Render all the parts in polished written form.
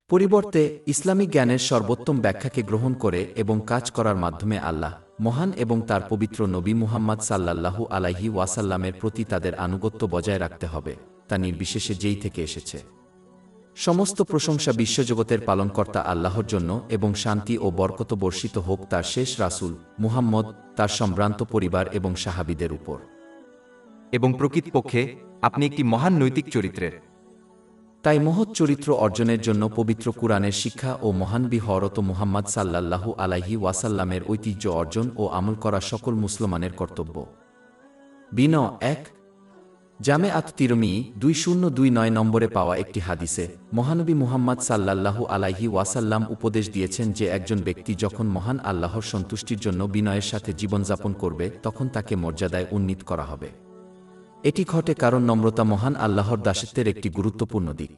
পরিবর্তে ইসলামিক জ্ঞানের সর্বোত্তম ব্যাখ্যাকে গ্রহণ করে এবং কাজ করার মাধ্যমে আল্লাহ মহান এবং তার পবিত্র নবী মুহাম্মদ সাল্লাল্লাহু আলাইহি ওয়াসাল্লামের প্রতি তাদের আনুগত্য বজায় রাখতে হবে, তা নির্বিশেষে যেই থেকে এসেছে। সমস্ত প্রশংসা বিশ্বজগতের পালনকর্তা আল্লাহর জন্য এবং শান্তি ও বরকত বর্ষিত হোক তার শেষ রাসূল মুহাম্মদ, তার সম্ভ্রান্ত পরিবার এবং সাহাবীদের উপর। এবং প্রকৃতপক্ষে আপনি একটি মহান নৈতিক চরিত্রের। তাই মহৎ চরিত্র অর্জনের জন্য পবিত্র কুরআনের শিক্ষা ও মহানবী হযরত মুহাম্মদ সাল্লাল্লাহু আলাইহি ওয়াসাল্লামের ঐতিহ্য অর্জন ও আমল করা সকল মুসলমানের কর্তব্য। ১ জামে তিরমিজি ২০২৯ নম্বরে পাওয়া একটি হাদিসে মহানবী মুহাম্মদ সাল্লাল্লাহু আলাইহি ওয়াসাল্লাম উপদেশ দিয়েছেন যে একজন ব্যক্তি যখন মহান আল্লাহর সন্তুষ্টির জন্য বিনয়ের সাথে জীবনযাপন করবে তখন তাকে মর্যাদায় উন্নীত করা হবে। এটি ঘটে কারণ নম্রতা মহান আল্লাহর দাসত্বের একটি গুরুত্বপূর্ণ দিক।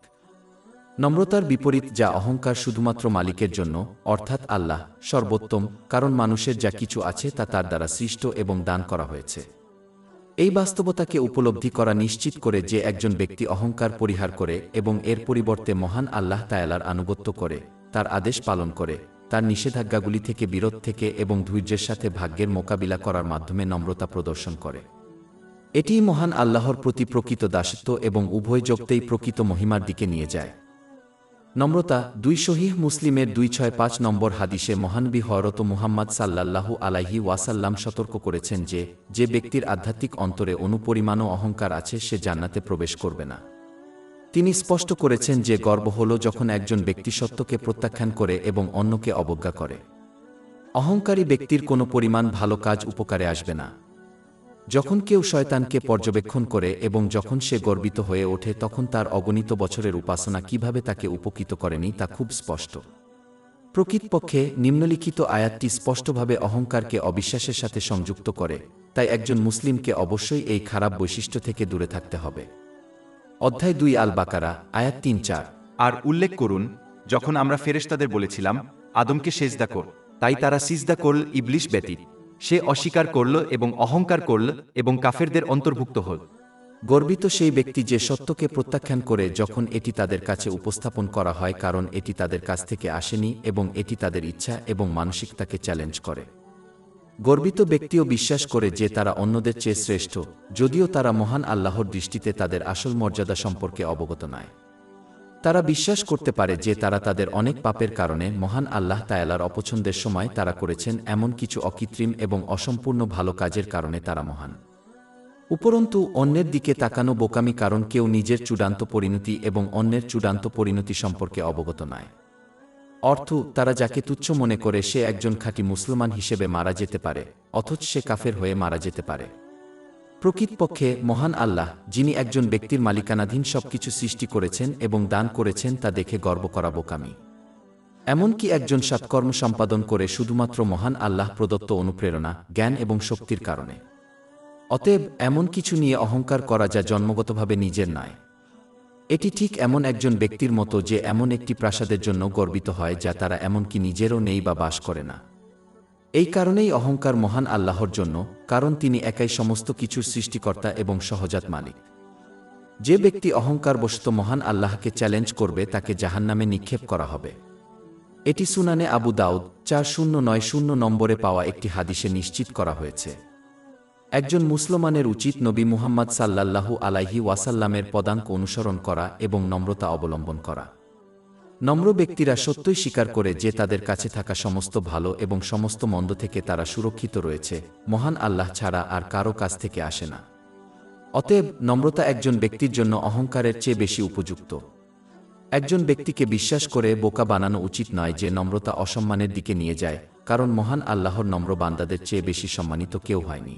নম্রতার বিপরীত যা অহংকার শুধুমাত্র মালিকের জন্য, অর্থাৎ আল্লাহ সর্বোত্তম, কারণ মানুষের যা কিছু আছে তা তার দ্বারা সৃষ্ট এবং দান করা হয়েছে। এই বাস্তবতাকে উপলব্ধি করা নিশ্চিত করে যে একজন ব্যক্তি অহংকার পরিহার করে এবং এর পরিবর্তে মহান আল্লাহ তাআলার আনুগত্য করে, তার আদেশ পালন করে, তার নিষেধাজ্ঞাগুলি থেকে বিরত থেকে এবং ধৈর্যের সাথে ভাগ্যের মোকাবিলা করার মাধ্যমে নম্রতা প্রদর্শন করে, এটিই মহান আল্লাহর প্রতি প্রকৃত দাসত্ব এবং উভয় জগতেই প্রকৃত মহিমার দিকে নিয়ে যায়। নম্রতা ২ সহিহ মুসলিমের ২৬৫ নম্বর হাদিসে মহানবী হযরত মুহাম্মদ সাল্লাল্লাহু আলাইহি ওয়াসাল্লাম সতর্ক করেছেন যে যে ব্যক্তির আধ্যাত্মিক অন্তরে অনুপরিমাণও অহংকার আছে সে জান্নাতে প্রবেশ করবে না। তিনি স্পষ্ট করেছেন যে গর্ব হল যখন একজন ব্যক্তি সত্যকে প্রত্যাখ্যান করে এবং অন্যকে অবজ্ঞা করে। অহংকারী ব্যক্তির কোনো পরিমাণ ভালো কাজ উপকারে আসবে না। যখন কেউ শয়তানকে পর্যবেক্ষণ করে এবং যখন সে গর্বিত হয়ে ওঠে তখন তার অগণিত বছরের উপাসনা কিভাবে তাকে উপকৃত করেনি তা খুব স্পষ্ট। প্রকৃতপক্ষে নিম্নলিখিত আয়াতটি স্পষ্টভাবে অহংকারকে অবিশ্বাসের সাথে সংযুক্ত করে, তাই একজন মুসলিমকে অবশ্যই এই খারাপ বৈশিষ্ট্য থেকে দূরে থাকতে হবে। অধ্যায় ২ আল বাকারা আয়াত ৩-৪। আর উল্লেখ করুন যখন আমরা ফেরেশতাদের বলেছিলাম আদমকে সেজদা কর, তাই তারা সিজদা করল ইবলিস ব্যতীত। সে অস্বীকার করল এবং অহংকার করল এবং কাফেরদের অন্তর্ভুক্ত হল। গর্বিত সেই ব্যক্তি যে সত্যকে প্রত্যাখ্যান করে যখন এটি তাদের কাছে উপস্থাপন করা হয়, কারণ এটি তাদের কাছ থেকে আসেনি এবং এটি তাদের ইচ্ছা এবং মানসিকতাকে চ্যালেঞ্জ করে। গর্বিত ব্যক্তিও বিশ্বাস করে যে তারা অন্যদের চেয়ে শ্রেষ্ঠ, যদিও তারা মহান আল্লাহর দৃষ্টিতে তাদের আসল মর্যাদা সম্পর্কে অবগত নয়। তারা বিশ্বাস করতে পারে যে তারা তাদের অনেক পাপের কারণে মহান আল্লাহ তাআলার অপছন্দের সময় তারা করেছেন এমন কিছু অকৃত্রিম এবং অসম্পূর্ণ ভালো কাজের কারণে তারা মহান। উপরন্তু অন্যের দিকে তাকানো বোকামি, কারণ কেউ নিজের চূড়ান্ত পরিণতি এবং অন্যের চূড়ান্ত পরিণতি সম্পর্কে অবগত নয়। অর্থ, তারা যাকে তুচ্ছ মনে করে সে একজন খাঁটি মুসলমান হিসেবে মারা যেতে পারে, অথচ সে কাফের হয়ে মারা যেতে পারে। প্রকৃতপক্ষে মহান আল্লাহ, যিনি একজন ব্যক্তির মালিকানাধীন সবকিছু সৃষ্টি করেছেন এবং দান করেছেন, তা দেখে গর্ব করা বোকামি। এমনকি একজন সৎকর্ম সম্পাদন করে শুধুমাত্র মহান আল্লাহ প্রদত্ত অনুপ্রেরণা, জ্ঞান এবং শক্তির কারণে। অতএব এমন কিছু নিয়ে অহংকার করা যা জন্মগতভাবে নিজের নয়। এটি ঠিক এমন একজন ব্যক্তির মতো যে এমন একটি প্রাসাদের জন্য গর্বিত হয় যা তারা এমনকি নিজেরও নেই বা বাস করে না। এই কারণেই অহংকার মহান আল্লাহর জন্য, কারণ তিনি একাই সমস্ত কিছুর সৃষ্টিকর্তা এবং সহজাত মালিক। যে ব্যক্তি অহংকারবশত মহান আল্লাহকে চ্যালেঞ্জ করবে তাকে জাহান্নামে নিক্ষেপ করা হবে। এটি সুনানে আবু দাউদ ৪০৯০ নম্বরে পাওয়া একটি হাদিসে নিশ্চিত করা হয়েছে। একজন মুসলমানের উচিত নবী মুহাম্মদ সাল্লাল্লাহু আলাইহি ওয়াসাল্লামের পদাঙ্ক অনুসরণ করা এবং নম্রতা অবলম্বন করা। নম্র ব্যক্তিরা সত্যই স্বীকার করে যে তাদের কাছে থাকা সমস্ত ভালো এবং সমস্ত মন্দ থেকে তারা সুরক্ষিত রয়েছে, মহান আল্লাহ ছাড়া আর কারো কাছ থেকে আসে না। অতএব নম্রতা একজন ব্যক্তির জন্য অহংকারের চেয়ে বেশি উপযুক্ত। একজন ব্যক্তিকে বিশ্বাস করে বোকা বানানো উচিত নয় যে নম্রতা অসম্মানের দিকে নিয়ে যায়, কারণ মহান আল্লাহর নম্র বান্দাদের চেয়ে বেশি সম্মানিত কেউ হয়নি।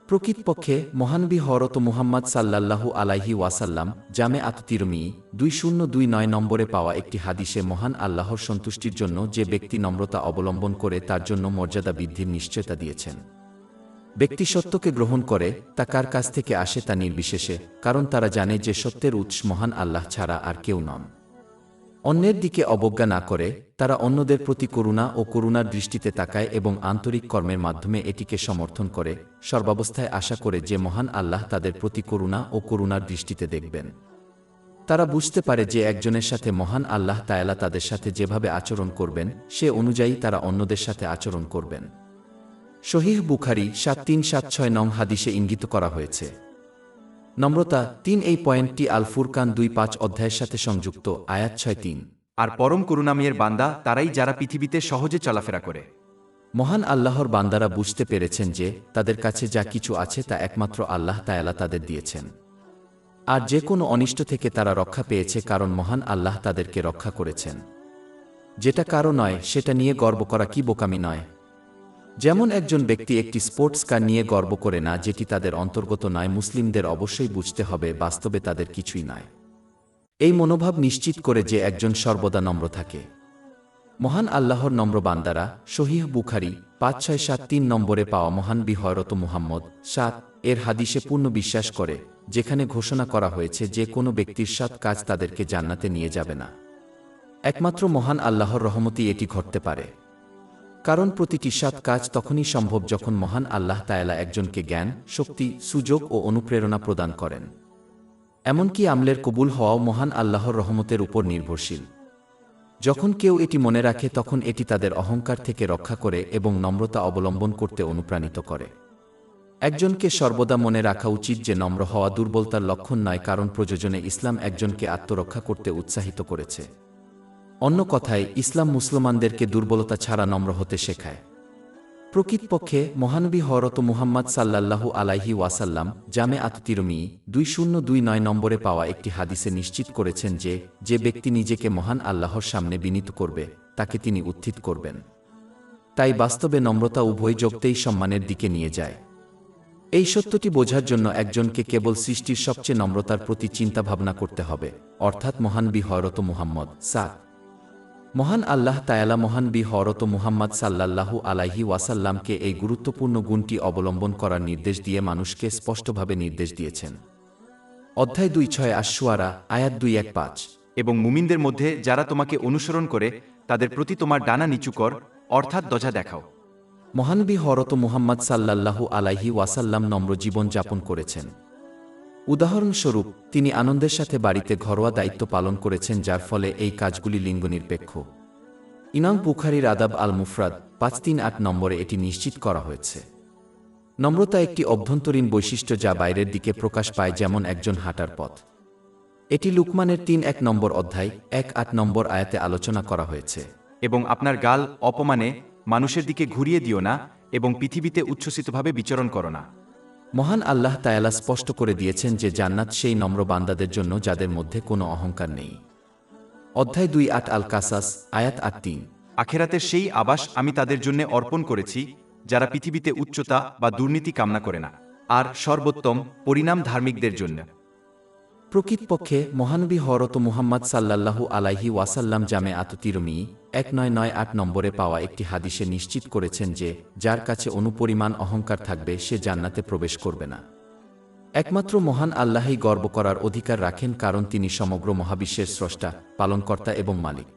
প্রকৃতপক্ষে মহানবী হযরত মুহাম্মদ সাল্লাল্লাহু আলাইহি ওয়াসাল্লাম জামে তিরমিজি ২০২৯ নম্বরে পাওয়া একটি হাদিসে মহান আল্লাহর সন্তুষ্টির জন্য যে ব্যক্তি নম্রতা অবলম্বন করে তার জন্য মর্যাদা বৃদ্ধির নিশ্চয়তা দিয়েছেন। ব্যক্তি সত্যকে গ্রহণ করে তা কার কাছ থেকে আসে তা নির্বিশেষে, কারণ তারা জানে যে সত্যের উৎস মহান আল্লাহ ছাড়া আর কেউ নন। অন্যের দিকে অবজ্ঞা না করে তারা অন্যদের প্রতি করুণা ও করুণার দৃষ্টিতে তাকায় এবং আন্তরিক কর্মের মাধ্যমে এটিকে সমর্থন করে, সর্বাবস্থায় আশা করে যে মহান আল্লাহ তাদের প্রতি করুণা ও করুণার দৃষ্টিতে দেখবেন। তারা বুঝতে পারে যে একজনের সাথে মহান আল্লাহ তাআলা তাদের সাথে যেভাবে আচরণ করবেন সে অনুযায়ী তারা অন্যদের সাথে আচরণ করবেন। সহিহ বুখারী ৭৩৭৬ নং হাদিসে ইঙ্গিত করা হয়েছে। নম্রতা ৩ এই পয়েন্টটি আল ফুরকান ২-৫ অধ্যায়ের সাথে সংযুক্ত, আয়াত ৬-৩। আর পরম করুণাময়ের বান্দা তারাই যারা পৃথিবীতে সহজে চলাফেরা করে। মহান আল্লাহর বান্দারা বুঝতে পেরেছেন যে তাদের কাছে যা কিছু আছে তা একমাত্র আল্লাহ তাআলা তাদের দিয়েছেন। আর যে কোনো অনিষ্ট থেকে তারা রক্ষা পেয়েছে কারণ মহান আল্লাহ তাদেরকে রক্ষা করেছেন। যেটা কারো নয় সেটা নিয়ে গর্ব করা কি বোকামি নয়? যেমন একজন ব্যক্তি একটি স্পোর্টস কার নিয়ে গর্ব করে না যেটি তাদের অন্তর্গত নয়, মুসলিমদের অবশ্যই বুঝতে হবে বাস্তবে তাদের কিছুই নয়। এই মনোভাব নিশ্চিত করে যে একজন সর্বদা নম্র থাকে। মহান আল্লাহর নম্র বান্দারা সহিহ বুখারী ৫৬৭৩ নম্বরে পাওয়া মহানবী হযরত মুহাম্মদ এর হাদিসে পূর্ণ বিশ্বাস করে, যেখানে ঘোষণা করা হয়েছে যে কোনো ব্যক্তির সৎ কাজ তাদেরকে জান্নাতে নিয়ে যাবে না। একমাত্র মহান আল্লাহর রহমতেই এটি ঘটতে পারে। কারণ প্রতিটি সৎ কাজ তখনই সম্ভব যখন মহান আল্লাহ তাআলা একজনকে জ্ঞান, শক্তি, সুযোগ ও অনুপ্রেরণা প্রদান করেন। এমনকি আমলের কবুল হওয়াও মহান আল্লাহর রহমতের উপর নির্ভরশীল। যখন কেউ এটি মনে রাখে তখন এটি তাদের অহংকার থেকে রক্ষা করে এবং নম্রতা অবলম্বন করতে অনুপ্রাণিত করে। একজনকে সর্বদা মনে রাখা উচিত যে নম্র হওয়া দুর্বলতার লক্ষণ নয়, কারণ প্রয়োজনে ইসলাম একজনকে আত্মরক্ষা করতে উৎসাহিত করেছে। অন্য কথায় ইসলাম মুসলমানদেরকে দুর্বলতা ছাড়া নম্র হতে শেখায়। প্রকৃতপক্ষে মহানবী হযরত মুহাম্মদ সাল্লাল্লাহু আলাইহি ওয়াসাল্লাম জামে আত-তিরমিজি ২০২৯ নম্বরে পাওয়া একটি হাদিসে নিশ্চিত করেছেন যে যে ব্যক্তি নিজেকে মহান আল্লাহর সামনে বিনীত করবে তাকে তিনি উত্থিত করবেন। তাই বাস্তবে নম্রতা উভয় জগতেই সম্মানের দিকে নিয়ে যায়। এই সত্যটি বোঝার জন্য একজনকে কেবল সৃষ্টির সবচেয়ে নম্রতার প্রতি চিন্তাভাবনা করতে হবে, অর্থাৎ মহানবী হযরত মুহাম্মদ মহান আল্লাহ তাআলা মহানবী হযরত মুহাম্মদ সাল্লাল্লাহু আলাইহি ওয়াসাল্লামকে এই গুরুত্বপূর্ণ গুণটি অবলম্বন করার নির্দেশ দিয়ে মানুষকে স্পষ্টভাবে নির্দেশ দিয়েছেন। অধ্যায় ২-৬ আশ-শুআরা আয়াত ২-১-৫। এবং মুমিনদের মধ্যে যারা তোমাকে অনুসরণ করে তাদের প্রতি তোমার ডানা নিচু কর, অর্থাৎ দজা দেখাও। মহানবী হযরত মুহাম্মদ সাল্লাল্লাহু আলাইহি ওয়াসাল্লাম নম্র জীবন যাপন করেছেন। উদাহরণস্বরূপ তিনি আনন্দের সাথে বাড়িতে ঘরোয়া দায়িত্ব পালন করেছেন, যার ফলে এই কাজগুলি লিঙ্গনিরপেক্ষ। ইমাম বুখারীর আদাব আল মুফরাদ ৫৩৮ নম্বরে এটি নিশ্চিত করা হয়েছে। নম্রতা একটি অভ্যন্তরীণ বৈশিষ্ট্য যা বাইরের দিকে প্রকাশ পায়, যেমন একজন হাঁটার পথ। এটি লুকমানের ৩-১ নম্বর অধ্যায় ১-৮ নম্বর আয়াতে আলোচনা করা হয়েছে। এবং আপনার গাল অপমানে মানুষের দিকে ঘুরিয়ে দিও না এবং পৃথিবীতে উচ্ছ্বসিতভাবে বিচরণ করো না। মহান আল্লাহ তাআলা স্পষ্ট করে দিয়েছেন যে জান্নাত সেই নম্র বান্দাদের জন্য যাদের মধ্যে কোনো অহংকার নেই। অধ্যায় ২-৮ আল কাসাস আয়াত ৮-৩। আখেরাতের সেই আবাস আমি তাদের জন্য অর্পণ করেছি যারা পৃথিবীতে উচ্চতা বা দুর্নীতি কামনা করে না, আর সর্বোত্তম পরিণাম ধার্মিকদের জন্য। প্রকৃতপক্ষে মহানবী হযরত মুহাম্মদ সাল্লাল্লাহু আলাইহি ওয়াসাল্লাম জামে আত-তিরমিজি ১৯৯৮ নম্বরে পাওয়া একটি হাদিসে নিশ্চিত করেছেন যে যার কাছে অনুপরিমাণ অহংকার থাকবে সে জান্নাতে প্রবেশ করবে না। একমাত্র মহান আল্লাহই গর্ব করার অধিকার রাখেন, কারণ তিনি সমগ্র মহাবিশ্বের স্রষ্টা, পালনকর্তা এবং মালিক।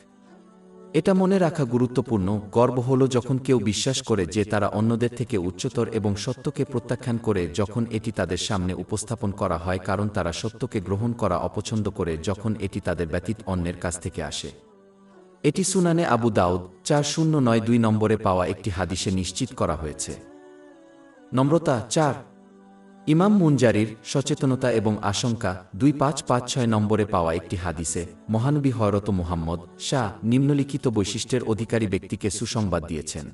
এটা মনে রাখা গুরুত্বপূর্ণ। গর্ব হল যখন কেউ বিশ্বাস করে যে তারা অন্যদের থেকে উচ্চতর এবং সত্যকে প্রত্যাখ্যান করে যখন এটি তাদের সামনে উপস্থাপন করা হয়, কারণ তারা সত্যকে গ্রহণ করা অপছন্দ করে যখন এটি তাদের ব্যতীত অন্যের কাছ থেকে আসে। এটি সুনানে আবু দাউদ ৪০৯২ নম্বরে পাওয়া একটি হাদিসে নিশ্চিত করা হয়েছে। নম্রতা ৪ ইমাম মুনজারির সচেতনতা এবং আশঙ্কা ২৫৫৬ নম্বরে পাওয়া একটি হাদিসে মহানবী হযরত মুহাম্মদ নিম্নলিখিত বৈশিষ্ট্যের অধিকারী ব্যক্তিকে সুসংবাদ দিয়েছেন।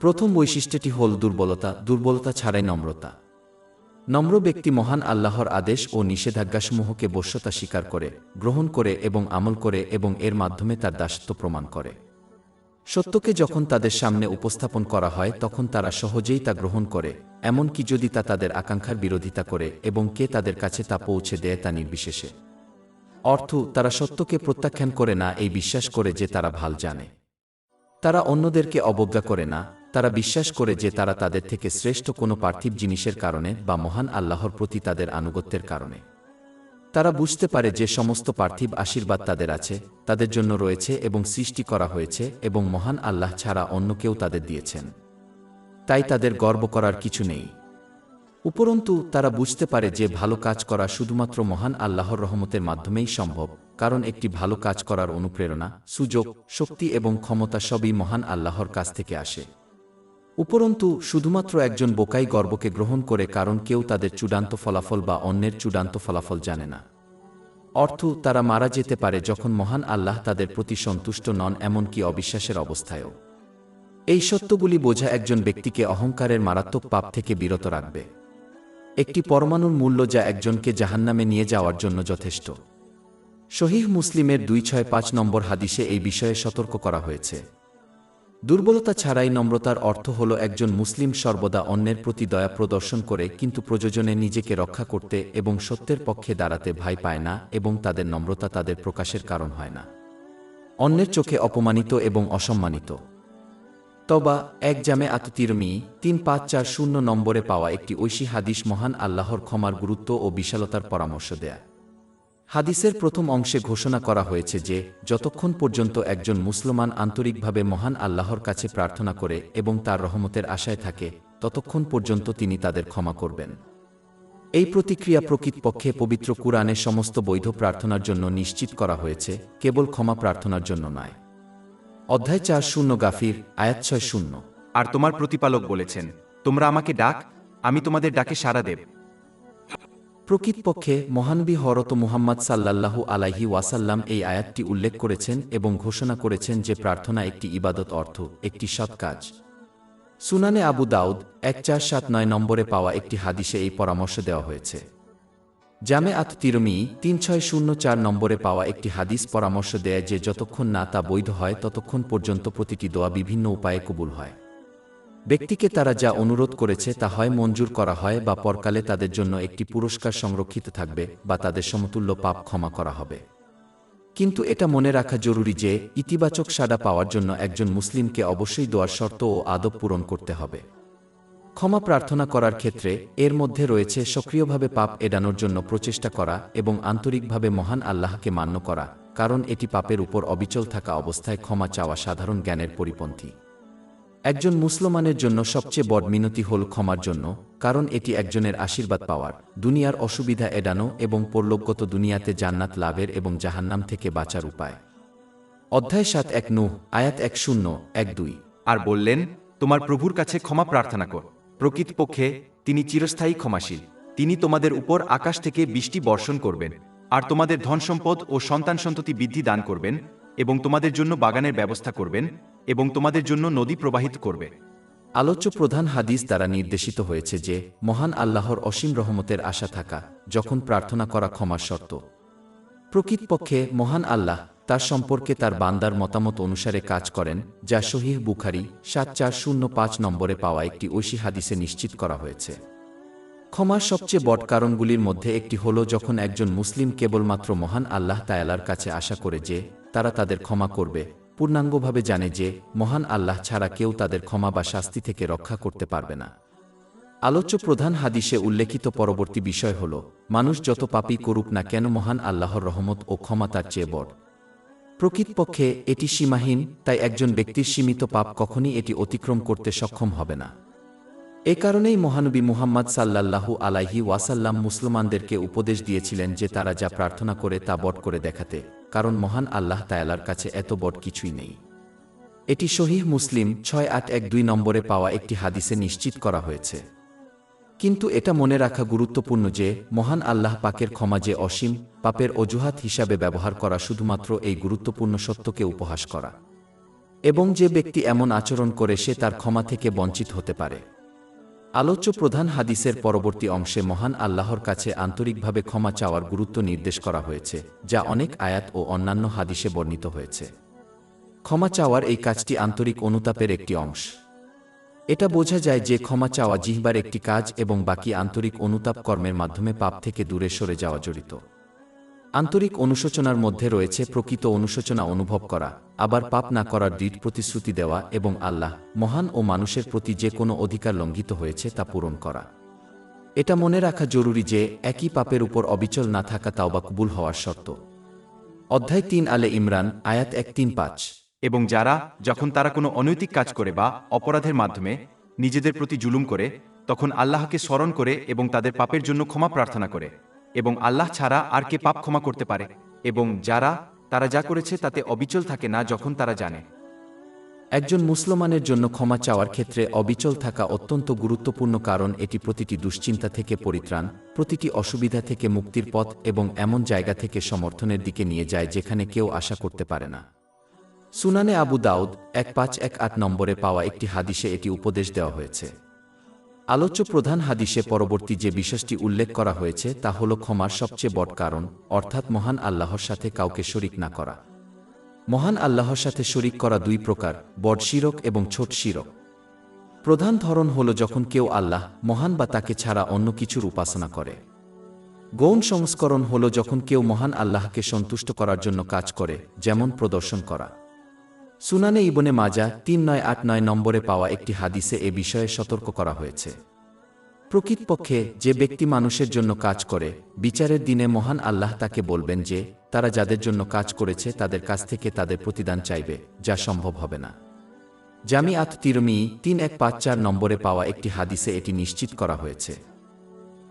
প্রথম বৈশিষ্ট্যটি হল দুর্বলতা। দুর্বলতা ছাড়াই নম্রতা। নম্র ব্যক্তি মহান আল্লাহর আদেশ ও নিষেধাজ্ঞাসমূহকে বশ্যতা স্বীকার করে, গ্রহণ করে এবং আমল করে এবং এর মাধ্যমে তার দাসত্ব প্রমাণ করে। সত্যকে যখন তাদের সামনে উপস্থাপন করা হয় তখন তারা সহজেই তা গ্রহণ করে, এমনকি যদি তা তাদের আকাঙ্ক্ষার বিরোধিতা করে, এবং কে তাদের কাছে তা পৌঁছে দেয় তা নির্বিশেষে। অর্থ, তারা সত্যকে প্রত্যাখ্যান করে না এই বিশ্বাস করে যে তারা ভাল জানে। তারা অন্যদেরকে অবজ্ঞা করে না, তারা বিশ্বাস করে যে তারা তাদের থেকে শ্রেষ্ঠ কোনো পার্থিব জিনিসের কারণে বা মহান আল্লাহর প্রতি তাদের আনুগত্যের কারণে। তারা বুঝতে পারে যে সমস্ত পার্থিব আশীর্বাদ তাদের আছে, তাদের জন্য রয়েছে এবং সৃষ্টি করা হয়েছে, এবং মহান আল্লাহ ছাড়া অন্য কেউ তাদের দিয়েছেন। তাই তাদের গর্ব করার কিছু নেই। উপরন্তু তারা বুঝতে পারে যে ভালো কাজ করা শুধুমাত্র মহান আল্লাহর রহমতের মাধ্যমেই সম্ভব, কারণ একটি ভালো কাজ করার অনুপ্রেরণা, সুযোগ, শক্তি এবং ক্ষমতা সবই মহান আল্লাহর কাছ থেকে আসে। উপরন্তু শুধুমাত্র একজন বোকাই গর্বকে গ্রহণ করে, কারণ কেউ তাদের চূড়ান্ত ফলাফল বা অন্যের চূড়ান্ত ফলাফল জানে না। অর্থ, তারা মারা যেতে পারে যখন মহান আল্লাহ তাদের প্রতি সন্তুষ্ট নন, এমনকি অবিশ্বাসের অবস্থায়ও। এই সত্যগুলি বোঝা একজন ব্যক্তিকে অহংকারের মারাত্মক পাপ থেকে বিরত রাখবে। একটি পরমাণুর মূল্য যা একজনকে জাহান্নামে নিয়ে যাওয়ার জন্য যথেষ্ট। সহিহ মুসলিমের 265 নম্বর হাদিসে এই বিষয়ে সতর্ক করা হয়েছে। দুর্বলতা ছাড়াই নম্রতার অর্থ হল একজন মুসলিম সর্বদা অন্যের প্রতি দয়া প্রদর্শন করে, কিন্তু প্রয়োজনে নিজেকে রক্ষা করতে এবং সত্যের পক্ষে দাঁড়াতে ভয় পায় না, এবং তাদের নম্রতা তাদের প্রকাশের কারণ হয় না। অন্যের চোখে অপমানিত এবং অসম্মানিত। তবা 1 জামে তিরমি 3540 নম্বরে পাওয়া একটি ঐশী হাদিস মহান আল্লাহর ক্ষমার গুরুত্ব ও বিশালতার পরামর্শ দেয়। হাদিসের প্রথম অংশে ঘোষণা করা হয়েছে যে যতক্ষণ পর্যন্ত একজন মুসলমান আন্তরিকভাবে মহান আল্লাহর কাছে প্রার্থনা করে এবং তার রহমতের আশায় থাকে, ততক্ষণ পর্যন্ত তিনি তাদের ক্ষমা করবেন। এই প্রতিক্রিয়া প্রকৃতপক্ষে পবিত্র কুরআনে সমস্ত বৈধ প্রার্থনার জন্য নিশ্চিত করা হয়েছে, কেবল ক্ষমা প্রার্থনার জন্য নয়। অধ্যায় 40 গাফির, আয়াত 60। আর তোমার প্রতিপালক বলেছেন, তোমরা আমাকে ডাক, আমি তোমাদের ডাকে সাড়া দেব। প্রকৃতপক্ষে মহানবী হযরত মুহাম্মদ সাল্লাল্লাহু আলাইহি ওয়াসাল্লাম এই আয়াতটি উল্লেখ করেছেন এবং ঘোষণা করেছেন যে প্রার্থনা একটি ইবাদত, অর্থ একটি সৎ কাজ। সুনানে আবু দাউদ 1479 নম্বরে পাওয়া একটি হাদিসে এই পরামর্শ দেওয়া হয়েছে। জামে তিরমি 3604 নম্বরে পাওয়া একটি হাদিস পরামর্শ দেয় যে যতক্ষণ না তা বৈধ হয় ততক্ষণ পর্যন্ত প্রতিটি দোয়া বিভিন্ন উপায়ে কবুল হয়। ব্যক্তিকে তারা যা অনুরোধ করেছে তা হয় মঞ্জুর করা হয়, বা পরকালে তাদের জন্য একটি পুরস্কার সংরক্ষিত থাকবে, বা তাদের সমতুল্য পাপ ক্ষমা করা হবে। কিন্তু এটা মনে রাখা জরুরি যে ইতিবাচক সাড়া পাওয়ার জন্য একজন মুসলিমকে অবশ্যই দোয়ার শর্ত ও আদব পূরণ করতে হবে। ক্ষমা প্রার্থনা করার ক্ষেত্রে এর মধ্যে রয়েছে সক্রিয়ভাবে পাপ এড়ানোর জন্য প্রচেষ্টা করা এবং আন্তরিকভাবে মহান আল্লাহকে মান্য করা, কারণ এটি পাপের উপর অবিচল থাকা অবস্থায় ক্ষমা চাওয়া সাধারণ জ্ঞানের পরিপন্থী। একজন মুসলমানের জন্য সবচেয়ে বড় মিনতি হল ক্ষমার জন্য, কারণ এটি একজনের আশীর্বাদ পাওয়ার, দুনিয়ার অসুবিধা এড়ানো এবং পরলোকগত দুনিয়াতে জান্নাত লাভের এবং জাহান্নাম থেকে বাঁচার উপায়। অধ্যায় 7 নূহ, আয়াত 1012। আর বললেন, তোমার প্রভুর কাছে ক্ষমা প্রার্থনা কর, প্রকৃতপক্ষে তিনি চিরস্থায়ী ক্ষমাশীল। তিনি তোমাদের উপর আকাশ থেকে বৃষ্টি বর্ষণ করবেন, আর তোমাদের ধনসম্পদ ও সন্তান সন্ততি বৃদ্ধি দান করবেন, এবং তোমাদের জন্য বাগানের ব্যবস্থা করবেন, এবং তোমাদের জন্য নদী প্রবাহিত করবে। আলোচ্য প্রধান হাদিস দ্বারা নির্দেশিত হয়েছে যে মহান আল্লাহর অসীম রহমতের আশা থাকা যখন প্রার্থনা করা ক্ষমার শর্ত। প্রকৃতপক্ষে মহান আল্লাহ তার সম্পর্কে তার বান্দার মতামত অনুসারে কাজ করেন, যা সহিহ বুখারী 7405 নম্বরে পাওয়া একটি ঐশী হাদিসে নিশ্চিত করা হয়েছে। ক্ষমার সবচেয়ে বড় কারণগুলির মধ্যে একটি হল যখন একজন মুসলিম কেবলমাত্র মহান আল্লাহ তাআলার কাছে আশা করে যে তারা তাদের ক্ষমা করবে, পূর্ণাঙ্গভাবে জানে যে মহান আল্লাহ ছাড়া কেউ তাদের ক্ষমা বা শাস্তি থেকে রক্ষা করতে পারবে না। আলোচ্য প্রধান হাদিসে উল্লেখিত পরবর্তী বিষয় হল, মানুষ যত পাপই করুক না কেন মহান আল্লাহর রহমত ও ক্ষমা তার চেয়ে বড়। প্রকৃতপক্ষে এটি সীমাহীন, তাই একজন ব্যক্তির সীমিত পাপ কখনই এটি অতিক্রম করতে সক্ষম হবে না। এ কারণেই মহানবী মুহাম্মদ সাল্লাল্লাহু আলাইহি ওয়াসাল্লাম মুসলমানদেরকে উপদেশ দিয়েছিলেন যে তারা যা প্রার্থনা করে তা বড় করে দেখাতে, কারণ মহান আল্লাহ তাআলার কাছে এত বড় কিছুই নেই। এটি সহিহ মুসলিম 6812 নম্বরে পাওয়া একটি হাদিসে নিশ্চিত করা হয়েছে। কিন্তু এটা মনে রাখা গুরুত্বপূর্ণ যে মহান আল্লাহ পাকের ক্ষমা যে অসীম, পাপের অজুহাত হিসাবে ব্যবহার করা শুধুমাত্র এই গুরুত্বপূর্ণ সত্যকে উপহাস করা, এবং যে ব্যক্তি এমন আচরণ করে সে তার ক্ষমা থেকে বঞ্চিত হতে পারে। আলোচ্য প্রধান হাদিসের পরবর্তী অংশে মহান আল্লাহর কাছে আন্তরিকভাবে ক্ষমা চাওয়ার গুরুত্ব নির্দেশ করা হয়েছে, যা অনেক আয়াত ও অন্যান্য হাদিসে বর্ণিত হয়েছে। ক্ষমা চাওয়ার এই কাজটি আন্তরিক অনুতাপের একটি অংশ। এটা বোঝা যায় যে ক্ষমা চাওয়া জিহ্বার একটি কাজ এবং বাকি আন্তরিক অনুতাপ কর্মের মাধ্যমে পাপ থেকে দূরে সরে যাওয়া জড়িত। আন্তরিক অনুশোচনার মধ্যে রয়েছে প্রকৃত অনুশোচনা অনুভব করা, আবার পাপ না করার দৃঢ় প্রতিশ্রুতি দেওয়া এবং আল্লাহ মহান ও মানুষের প্রতি যে কোনো অধিকার লঙ্ঘিত হয়েছে তা পূরণ করা। এটা মনে রাখা জরুরি যে একই পাপের উপর অবিচল না থাকা তাওবা কবুল হওয়ার শর্ত। অধ্যায় 3 আলে ইমরান, আয়াত 135। এবং যারা যখন তারা কোনো অনৈতিক কাজ করে বা অপরাধের মাধ্যমে নিজেদের প্রতি জুলুম করে, তখন আল্লাহকে স্মরণ করে এবং তাদের পাপের জন্য ক্ষমা প্রার্থনা করে, এবং আল্লাহ ছাড়া আর কে পাপ ক্ষমা করতে পারে, এবং তারা যা করেছে তাতে অবিচল থাকে না যখন তারা জানে। একজন মুসলমানের জন্য ক্ষমা চাওয়ার ক্ষেত্রে অবিচল থাকা অত্যন্ত গুরুত্বপূর্ণ, কারণ এটি প্রতিটি দুশ্চিন্তা থেকে পরিত্রাণ, প্রতিটি অসুবিধা থেকে মুক্তির পথ এবং এমন জায়গা থেকে সমর্থনের দিকে নিয়ে যায় যেখানে কেউ আশা করতে পারে না। সুনানে আবু দাউদ 1518 নম্বরে পাওয়া একটি হাদিসে এটি উপদেশ দেওয়া হয়েছে। আলোচ্য প্রধান হাদিসে পরবর্তী যে বিষয়টি উল্লেখ করা হয়েছে তা হল ক্ষমার সবচেয়ে বড় কারণ, অর্থাৎ মহান আল্লাহর সাথে কাউকে শরিক না করা। মহান আল্লাহর সাথে শরিক করা দুই প্রকার, বড় শিরক এবং ছোট শিরক। প্রধান ধরন হল যখন কেউ আল্লাহ মহান বা তাকে ছাড়া অন্য কিছুর উপাসনা করে। গৌণ সংস্করণ হল যখন কেউ মহান আল্লাহকে সন্তুষ্ট করার জন্য কাজ করে, যেমন প্রদর্শন করা। সুনানে ইবনে মাজাহ 3989 নম্বরে পাওয়া একটি হাদিসে এ বিষয়ে সতর্ক করা হয়েছে। প্রকৃতপক্ষে যে ব্যক্তি মানুষের জন্য কাজ করে, বিচারের দিনে মহান আল্লাহ তাকে বলবেন যে তারা যাদের জন্য কাজ করেছে তাদের কাছ থেকে তাদের প্রতিদান চাইবে, যা সম্ভব হবে না। জামিআত তিরমিজি 3154 নম্বরে পাওয়া একটি হাদিসে এটি নিশ্চিত করা হয়েছে।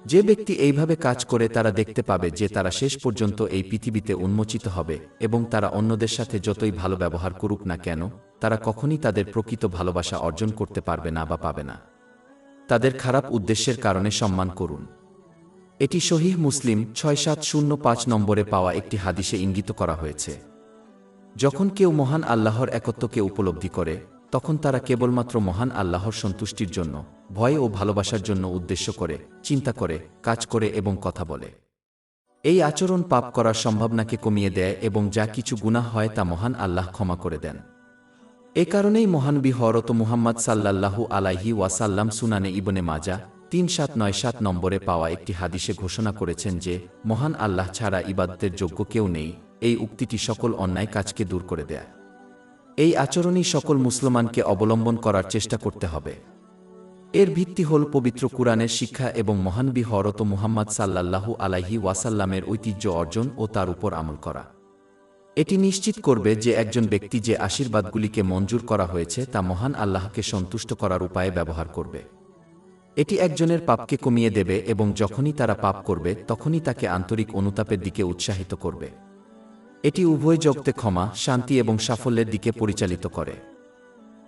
যে ব্যক্তি এইভাবে কাজ করে তারা দেখতে পাবে যে তারা শেষ পর্যন্ত এই পৃথিবীতে উন্মোচিত হবে, এবং তারা অন্যদের সাথে যতই ভালো ব্যবহার করুক না কেন, তারা কখনই তাদের প্রকৃত ভালোবাসা অর্জন করতে পারবে না বা পাবে না। তাদের খারাপ উদ্দেশ্যের কারণে সম্মান করুন। এটি সহিহ মুসলিম 6705 নম্বরে পাওয়া একটি হাদিসে ইঙ্গিত করা হয়েছে। যখন কেউ মহান আল্লাহর একত্বকে উপলব্ধি করে, তখন তারা কেবলমাত্র মহান আল্লাহর সন্তুষ্টির জন্য, ভয় ও ভালোবাসার জন্য উদ্দেশ্য করে, চিন্তা করে, কাজ করে এবং কথা বলে। এই আচরণ পাপ করার সম্ভাবনাকে কমিয়ে দেয় এবং যা কিছু গুনাহ হয় তা মহান আল্লাহ ক্ষমা করে দেন। এ কারণেই মহানবী হযরত মুহাম্মদ সাল্লাল্লাহু আলাইহি ওয়াসাল্লাম সুনানে ইবনে মাজাহ 3797 নম্বরে পাওয়া একটি হাদিসে ঘোষণা করেছেন যে মহান আল্লাহ ছাড়া ইবাদতের যোগ্য কেউ নেই। এই উক্তিটি সকল অন্যায় কাজকে দূর করে দেয়। এই আচরণই সকল মুসলমানকে অবলম্বন করার চেষ্টা করতে হবে। এর ভিত্তি হল পবিত্র কুরআনের শিক্ষা এবং মহানবী হযরত মুহাম্মদ সাল্লাল্লাহু আলাইহি ওয়াসাল্লামের ঐতিহ্য অর্জন ও তার উপর আমল করা। এটি নিশ্চিত করবে যে একজন ব্যক্তি যে আশীর্বাদগুলিকে মঞ্জুর করা হয়েছে তা মহান আল্লাহকে সন্তুষ্ট করার উপায়ে ব্যবহার করবে। এটি একজনের পাপকে কমিয়ে দেবে এবং যখনই তারা পাপ করবে তখনই তাকে আন্তরিক অনুতাপের দিকে উৎসাহিত করবে। এটি উভয় জগতে ক্ষমা, শান্তি এবং সাফল্যের দিকে পরিচালিত করে।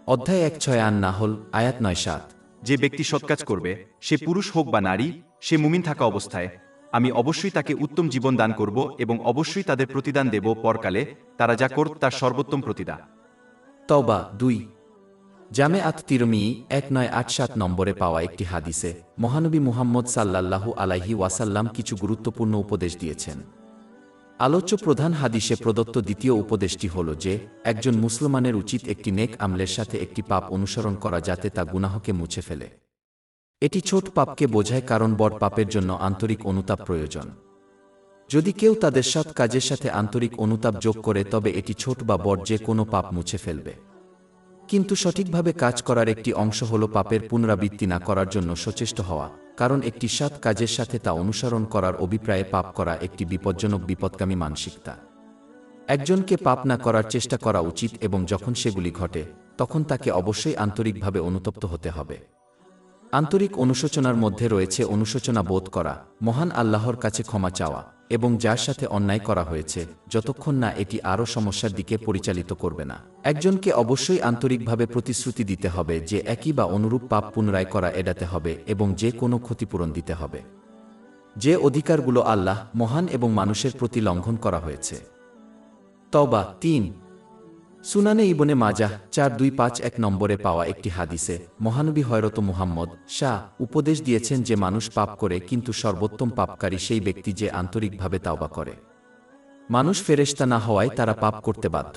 অধ্যায় 1/6 নাহল আয়াত 9-7। যে ব্যক্তি সৎকাজ করবে, সে পুরুষ হোক বা নারী, সে মুমিন থাকা অবস্থায়, আমি অবশ্যই তাকে উত্তম জীবন দান করব এবং অবশ্যই তাদের প্রতিদান দেব পরকালে, তারা যা করত তার সর্বোত্তম প্রতিদান। তওবা 2। জামিআত তিরমিজি 1987 নম্বরে পাওয়া একটি হাদিসে মহানবী মুহাম্মদ সাল্লাল্লাহু আলাইহি ওয়াসাল্লাম কিছু গুরুত্বপূর্ণ উপদেশ দিয়েছেন। আলোচ্য প্রধান হাদিসে প্রদত্ত দ্বিতীয় উপদেশটি হল যে একজন মুসলমানের উচিত একটি নেক আমলের সাথে একটি পাপ অনুসরণ করা যাতে তা গুনাহকে মুছে ফেলে। এটি ছোট পাপকে বোঝায় কারণ বড় পাপের জন্য আন্তরিক অনুতাপ প্রয়োজন। যদি কেউ তাদের সৎ কাজের সাথে আন্তরিক অনুতাপ যোগ করে তবে এটি ছোট বা বড় যে কোনো পাপ মুছে ফেলবে। কিন্তু সঠিকভাবে কাজ করার একটি অংশ হল পাপের পুনরাবৃত্তি না করার জন্য সচেষ্ট হওয়া, কারণ একটি সৎ কাজের সাথে তা অনুসরণ করার অভিপ্রায়ে পাপ করা একটি বিপজ্জনক বিপদগামী মানসিকতা। একজনকে পাপ না করার চেষ্টা করা উচিত এবং যখন সেগুলি ঘটে তখন তাকে অবশ্যই আন্তরিকভাবে অনুতপ্ত হতে হবে। আন্তরিক অনুশোচনার মধ্যে রয়েছে অনুশোচনা বোধ করা, মহান আল্লাহর কাছে ক্ষমা চাওয়া এবং যার সাথে অন্যায় করা হয়েছে, যতক্ষণ না এটি আরও সমস্যার দিকে পরিচালিত করবে না। একজনকে অবশ্যই আন্তরিকভাবে প্রতিশ্রুতি দিতে হবে যে একই বা অনুরূপ পাপ পুনরায় করা এড়াতে হবে এবং যে কোনো ক্ষতিপূরণ দিতে হবে। যে অধিকারগুলো আল্লাহ মহান এবং মানুষের প্রতি লঙ্ঘন করা হয়েছে। তওবা 3। সুনানে ইবনে মাজাহ 4251 নম্বরে পাওয়া একটি হাদিসে মহানবী হযরত মুহাম্মদ উপদেশ দিয়েছেন যে মানুষ পাপ করে কিন্তু সর্বোত্তম পাপকারী সেই ব্যক্তি যে আন্তরিকভাবে তাওবা করে। মানুষ ফেরেশতা না হওয়ায় তারা পাপ করতে বাধ্য।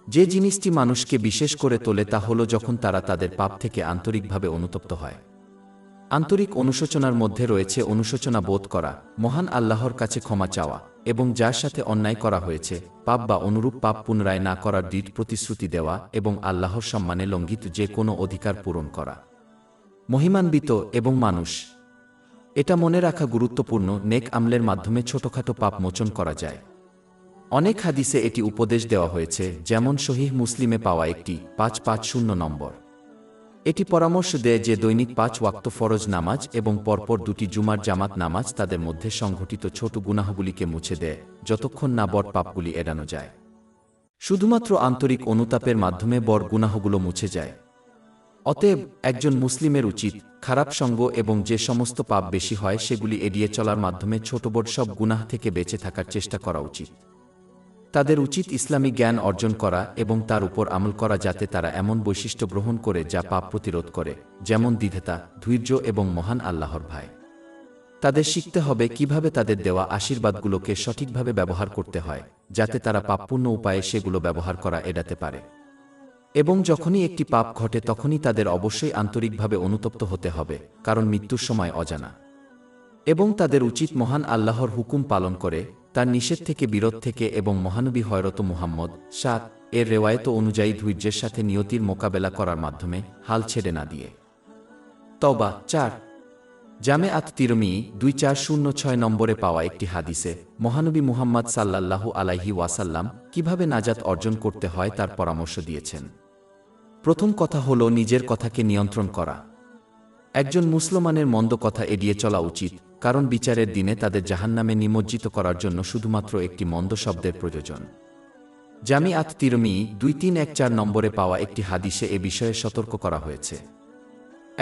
যে জিনিসটি মানুষকে বিশেষ করে তোলে তা হল যখন তারা তাদের পাপ থেকে আন্তরিকভাবে অনুতপ্ত হয়। আন্তরিক অনুশোচনার মধ্যে রয়েছে অনুশোচনা বোধ করা, মহান আল্লাহর কাছে ক্ষমা চাওয়া এবং যার সাথে অন্যায় করা হয়েছে পাপ বা অনুরূপ পাপ পুনরায় না করার দৃঢ় প্রতিশ্রুতি দেওয়া এবং আল্লাহর সম্মানে লঙ্ঘিত যে কোনো অধিকার পূরণ করা। মহিমান্বিত এবং মানুষ। এটা মনে রাখা গুরুত্বপূর্ণ, নেক আমলের মাধ্যমে ছোটখাটো পাপ মোচন করা যায়। অনেক হাদিসে এটি উপদেশ দেওয়া হয়েছে, যেমন সহিহ মুসলিমে পাওয়া একটি 550 নম্বর এটি পরামর্শ দেয় যে দৈনিক 5 ওয়াক্ত ফরজ নামাজ এবং পরপর 2টি জুমার জামাত নামাজ তাদের মধ্যে সংঘটিত ছোট গুনাহগুলিকে মুছে দেয়, যতক্ষণ না বড় পাপগুলি এড়ানো যায়। শুধুমাত্র আন্তরিক অনুতাপের মাধ্যমে বড় গুনাহগুলো মুছে যায়। অতএব একজন মুসলিমের উচিত খারাপ সঙ্গ এবং যে সমস্ত পাপ বেশি হয় সেগুলি এড়িয়ে চলার মাধ্যমে ছোট বড় সব গুনাহ থেকে বেঁচে থাকার চেষ্টা করা উচিত। তাদের উচিত ইসলামী জ্ঞান অর্জন করা এবং তার উপর আমল করা, যাতে তারা এমন বৈশিষ্ট্য গ্রহণ করে যা পাপ প্রতিরোধ করে, যেমন দ্বিধেতা, ধৈর্য এবং মহান আল্লাহর ভয়। তাদের শিখতে হবে কিভাবে তাদের দেওয়া আশীর্বাদগুলোকে সঠিকভাবে ব্যবহার করতে হয়, যাতে তারা পাপপূর্ণ উপায়ে সেগুলো ব্যবহার করা এড়াতে পারে। এবং যখনই একটি পাপ ঘটে তখনই তাদের অবশ্যই আন্তরিকভাবে অনুতপ্ত হতে হবে, কারণ মৃত্যুর সময় অজানা। এবং তাদের উচিত মহান আল্লাহর হুকুম পালন করে তার নিষেধ থেকে বিরত থেকে এবং মহানবী হযরত মুহাম্মদ এর রেওয়ায়েত অনুযায়ী ধৈর্যের সাথে নিয়তির মোকাবেলা করার মাধ্যমে হাল ছেড়ে না দিয়ে। তওবা 4 জামে তিরমিজি 2406 নম্বরে পাওয়া একটি হাদিসে মহানবী মুহাম্মদ সাল্লাল্লাহু আলাইহি ওয়াসাল্লাম কিভাবে নাজাত অর্জন করতে হয় তার পরামর্শ দিয়েছেন। প্রথম কথা হলো নিজের কথাকে নিয়ন্ত্রণ করা। একজন মুসলমানের মন্দ কথা এড়িয়ে চলা উচিত, কারণ বিচারের দিনে তাদের জাহান্নামে নিমজ্জিত করার জন্য শুধুমাত্র একটি মন্দ শব্দের প্রয়োজন। জামি তিরমিজি 2314 নম্বরে পাওয়া একটি হাদিসে এ বিষয়ে সতর্ক করা হয়েছে।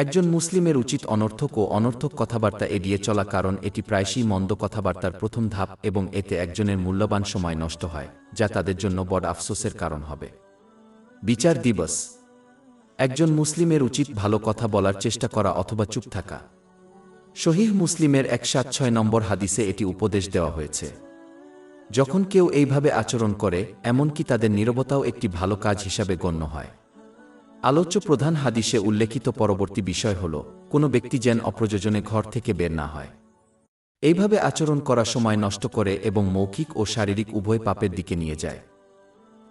একজন মুসলিমের উচিত অনর্থক ও অনর্থক কথাবার্তা এড়িয়ে চলা, কারণ এটি প্রায়শই মন্দ কথাবার্তার প্রথম ধাপ এবং এতে একজনের মূল্যবান সময় নষ্ট হয়, যা তাদের জন্য বড় আফসোসের কারণ হবে। বিচার দিবস একজন মুসলিমের উচিত ভালো কথা বলার চেষ্টা করা অথবা চুপ থাকা। সহিহ মুসলিমের 176 নম্বর হাদিসে এটি উপদেশ দেওয়া হয়েছে। যখন কেউ এইভাবে আচরণ করে, এমনকি তাদের নীরবতাও একটি ভালো কাজ হিসাবে গণ্য হয়। আলোচ্য প্রধান হাদিসে উল্লেখিত পরবর্তী বিষয় হল কোনো ব্যক্তি যেন অপ্রয়োজনে ঘর থেকে বের না হয়। এইভাবে আচরণ করা সময় নষ্ট করে এবং মৌখিক ও শারীরিক উভয় পাপের দিকে নিয়ে যায়।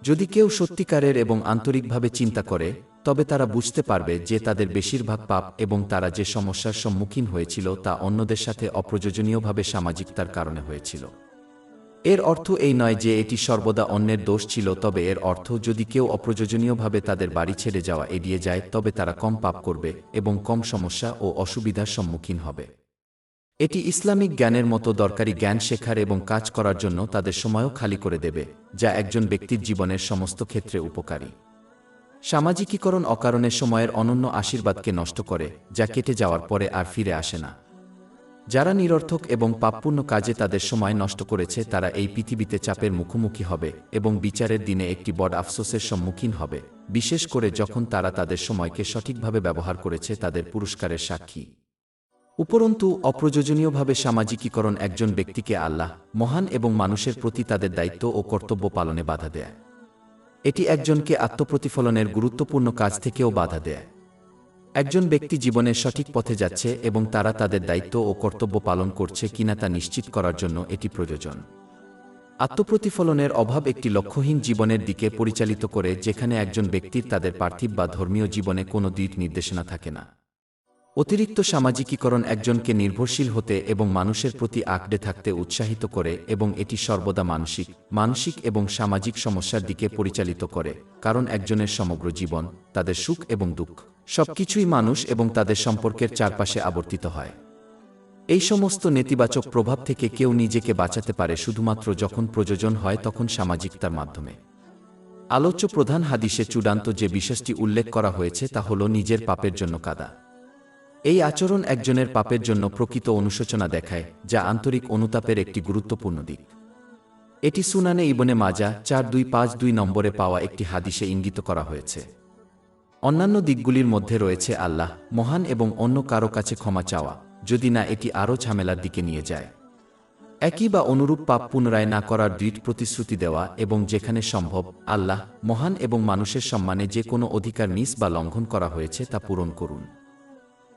যদি কেউ সত্যিকারের এবং আন্তরিকভাবে চিন্তা করে, তবে তারা বুঝতে পারবে যে তাদের বেশিরভাগ পাপ এবং তারা যে সমস্যার সম্মুখীন হয়েছিল তা অন্যদের সাথে অপ্রয়োজনীয়ভাবে সামাজিকতার কারণে হয়েছিল। এর অর্থ এই নয় যে এটি সর্বদা অন্যের দোষ ছিল, তবে এর অর্থ যদি কেউ অপ্রয়োজনীয়ভাবে তাদের বাড়ি ছেড়ে যাওয়া এড়িয়ে যায়, তবে তারা কম পাপ করবে এবং কম সমস্যা ও অসুবিধার সম্মুখীন হবে। এটি ইসলামিক জ্ঞানের মতো দরকারি জ্ঞান শেখার এবং কাজ করার জন্য তাদের সময়ও খালি করে দেবে, যা একজন ব্যক্তির জীবনের সমস্ত ক্ষেত্রে উপকারী। সামাজিকীকরণ অকারণে সময়ের অনন্য আশীর্বাদকে নষ্ট করে, যা কেটে যাওয়ার পরে আর ফিরে আসে না। যারা নিরর্থক এবং পাপপূর্ণ কাজে তাদের সময় নষ্ট করেছে, তারা এই পৃথিবীতে চাপের মুখোমুখি হবে এবং বিচারের দিনে একটি বড় আফসোসের সম্মুখীন হবে, বিশেষ করে যখন তারা তাদের সময়কে সঠিকভাবে ব্যবহার করেছে তাদের পুরস্কারের সাক্ষী। উপরন্তু অপ্রয়োজনীয়ভাবে সামাজিকীকরণ একজন ব্যক্তিকে আল্লাহ, মহান এবং মানুষের প্রতি তাদের দায়িত্ব ও কর্তব্য পালনে বাধা দেয়। এটি একজনকে আত্মপ্রতিফলনের গুরুত্বপূর্ণ কাজ থেকেও বাধা দেয়। একজন ব্যক্তি জীবনের সঠিক পথে যাচ্ছে এবং তারা তাদের দায়িত্ব ও কর্তব্য পালন করছে কিনা তা নিশ্চিত করার জন্য এটি প্রয়োজন। আত্মপ্রতিফলনের অভাব একটি লক্ষ্যহীন জীবনের দিকে পরিচালিত করে, যেখানে একজন ব্যক্তির তাদের পার্থিব বা ধর্মীয় জীবনে কোনো দিক নির্দেশনা থাকে না। অতিরিক্ত সামাজিকীকরণ একজনকে নির্ভরশীল হতে এবং মানুষের প্রতি আঁকড়ে থাকতে উৎসাহিত করে এবং এটি সর্বদা মানসিক এবং সামাজিক সমস্যার দিকে পরিচালিত করে, কারণ একজনের সমগ্র জীবন, তাদের সুখ এবং দুঃখ সবকিছুই মানুষ এবং তাদের সম্পর্কের চারপাশে আবর্তিত হয়। এই সমস্ত নেতিবাচক প্রভাব থেকে কেউ নিজেকে বাঁচাতে পারে শুধুমাত্র যখন প্রয়োজন হয়, তখন সামাজিকতার মাধ্যমে। আলোচ্য প্রধান হাদিসে চূড়ান্ত যে বিষয়টি উল্লেখ করা হয়েছে তা হল নিজের পাপের জন্য কাঁদা। এই আচরণ একজনের পাপের জন্য প্রকৃত অনুশোচনা দেখায়, যা আন্তরিক অনুতাপের একটি গুরুত্বপূর্ণ দিক। এটি সুনানে ইবনে মাজাহ 4252 নম্বরে পাওয়া একটি হাদিসে ইঙ্গিত করা হয়েছে। অন্যান্য দিকগুলির মধ্যে রয়েছে আল্লাহ, মহান এবং অন্য কারো কাছে ক্ষমা চাওয়া, যদি না এটি আরও ঝামেলার দিকে নিয়ে যায়। একই বা অনুরূপ পাপ পুনরায় না করার দৃঢ় প্রতিশ্রুতি দেওয়া এবং যেখানে সম্ভব আল্লাহ, মহান এবং মানুষের সম্মানে যে কোনো অধিকার মিস বা লঙ্ঘন করা হয়েছে তা পূরণ করুন।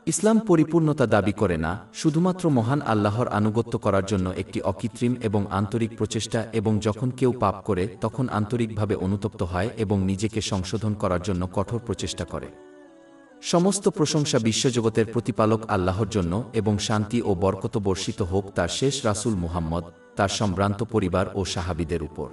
ইসলাম পরিপূর্ণতা দাবি করে না, শুধুমাত্র মহান আল্লাহর আনুগত্য করার জন্য একটি অকৃত্রিম এবং আন্তরিক প্রচেষ্টা, এবং যখন কেউ পাপ করে তখন আন্তরিকভাবে অনুতপ্ত হয় এবং নিজেকে সংশোধন করার জন্য কঠোর প্রচেষ্টা করে। সমস্ত প্রশংসা বিশ্বজগতের প্রতিপালক আল্লাহর জন্য এবং শান্তি ও বরকত বর্ষিত হোক তার শেষ রাসূল মুহাম্মদ, তার সম্ভ্রান্ত পরিবার ও সাহাবীদের উপর।